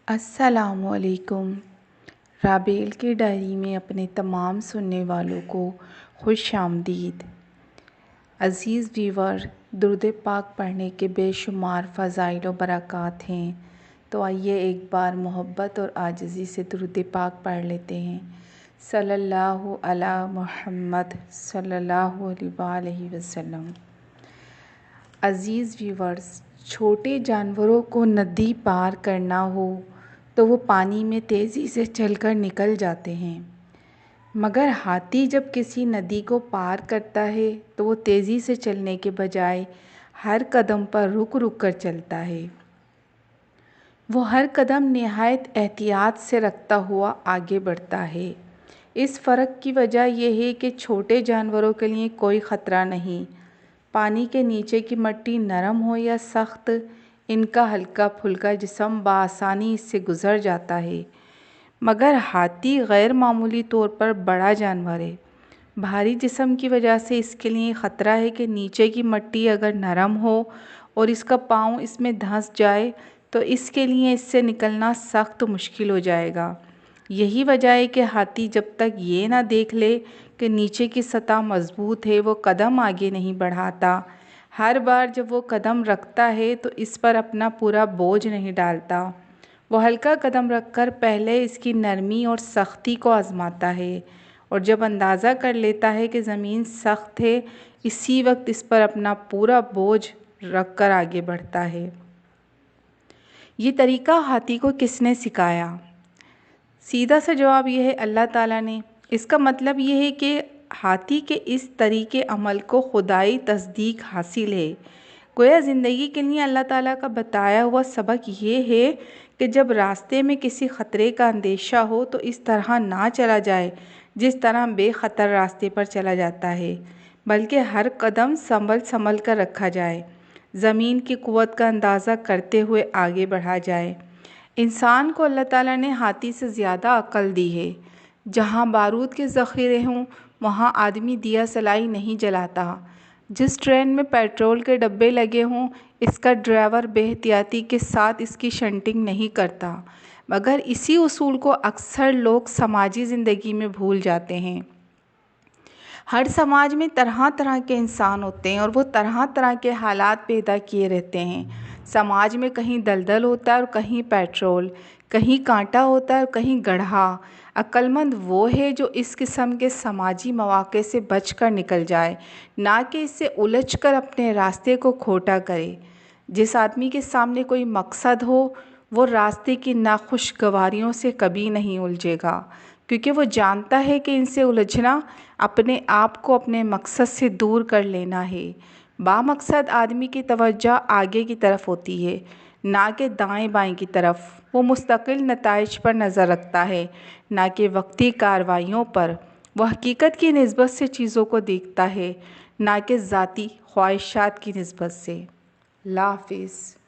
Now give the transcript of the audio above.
السلام علیکم۔ رابیل کی ڈائری میں اپنے تمام سننے والوں کو خوش آمدید۔ عزیز ویور، درود پاک پڑھنے کے بے شمار فضائل و برکات ہیں، تو آئیے ایک بار محبت اور عاجزی سے درود پاک پڑھ لیتے ہیں۔ صلی اللہ علی محمد صلی اللہ علیہ وآلہ وسلم۔ عزیز ویورز، چھوٹے جانوروں کو ندی پار کرنا ہو تو وہ پانی میں تیزی سے چل کر نکل جاتے ہیں، مگر ہاتھی جب کسی ندی کو پار کرتا ہے تو وہ تیزی سے چلنے کے بجائے ہر قدم پر رک رک کر چلتا ہے۔ وہ ہر قدم نہایت احتیاط سے رکھتا ہوا آگے بڑھتا ہے۔ اس فرق کی وجہ یہ ہے کہ چھوٹے جانوروں کے لیے کوئی خطرہ نہیں، پانی کے نیچے کی مٹی نرم ہو یا سخت، ان کا ہلکا پھلکا جسم بآسانی اس سے گزر جاتا ہے۔ مگر ہاتھی غیر معمولی طور پر بڑا جانور ہے۔ بھاری جسم کی وجہ سے اس کے لیے خطرہ ہے کہ نیچے کی مٹی اگر نرم ہو اور اس کا پاؤں اس میں دھنس جائے تو اس کے لیے اس سے نکلنا سخت مشکل ہو جائے گا۔ یہی وجہ ہے کہ ہاتھی جب تک یہ نہ دیکھ لے کہ نیچے کی سطح مضبوط ہے، وہ قدم آگے نہیں بڑھاتا۔ ہر بار جب وہ قدم رکھتا ہے تو اس پر اپنا پورا بوجھ نہیں ڈالتا۔ وہ ہلکا قدم رکھ کر پہلے اس کی نرمی اور سختی کو آزماتا ہے، اور جب اندازہ کر لیتا ہے کہ زمین سخت ہے، اسی وقت اس پر اپنا پورا بوجھ رکھ کر آگے بڑھتا ہے۔ یہ طریقہ ہاتھی کو کس نے سکھایا؟ سیدھا سا جواب یہ ہے، اللہ تعالیٰ نے۔ اس کا مطلب یہ ہے کہ ہاتھی کے اس طریقے عمل کو خدائی تصدیق حاصل ہے۔ گویا زندگی کے لیے اللہ تعالیٰ کا بتایا ہوا سبق یہ ہے کہ جب راستے میں کسی خطرے کا اندیشہ ہو تو اس طرح نہ چلا جائے جس طرح بے خطر راستے پر چلا جاتا ہے، بلکہ ہر قدم سنبھل کر رکھا جائے، زمین کی قوت کا اندازہ کرتے ہوئے آگے بڑھا جائے۔ انسان کو اللہ تعالیٰ نے ہاتھی سے زیادہ عقل دی ہے۔ جہاں بارود کے ذخیرے ہوں وہاں آدمی دیا سلائی نہیں جلاتا، جس ٹرین میں پیٹرول کے ڈبے لگے ہوں اس کا ڈرائیور بے احتیاطی کے ساتھ اس کی شنٹنگ نہیں کرتا، مگر اسی اصول کو اکثر لوگ سماجی زندگی میں بھول جاتے ہیں۔ ہر سماج میں طرح طرح کے انسان ہوتے ہیں اور وہ طرح طرح کے حالات پیدا کیے رہتے ہیں۔ سماج میں کہیں دلدل ہوتا ہے اور کہیں پیٹرول، کہیں کانٹا ہوتا ہے اور کہیں گڑھا۔ عقل مند وہ ہے جو اس قسم کے سماجی مواقع سے بچ کر نکل جائے، نہ کہ اس سے الجھ کر اپنے راستے کو کھوٹا کرے۔ جس آدمی کے سامنے کوئی مقصد ہو وہ راستے کی ناخوشگواریوں سے کبھی نہیں الجھے گا، کیونکہ وہ جانتا ہے کہ ان سے الجھنا اپنے آپ کو اپنے مقصد سے دور کر لینا ہے۔ بامقصد آدمی کی توجہ آگے کی طرف ہوتی ہے، نہ کہ دائیں بائیں کی طرف۔ وہ مستقل نتائج پر نظر رکھتا ہے، نہ کہ وقتی کارروائیوں پر۔ وہ حقیقت کی نسبت سے چیزوں کو دیکھتا ہے، نہ کہ ذاتی خواہشات کی نسبت سے۔ اللہ حافظ۔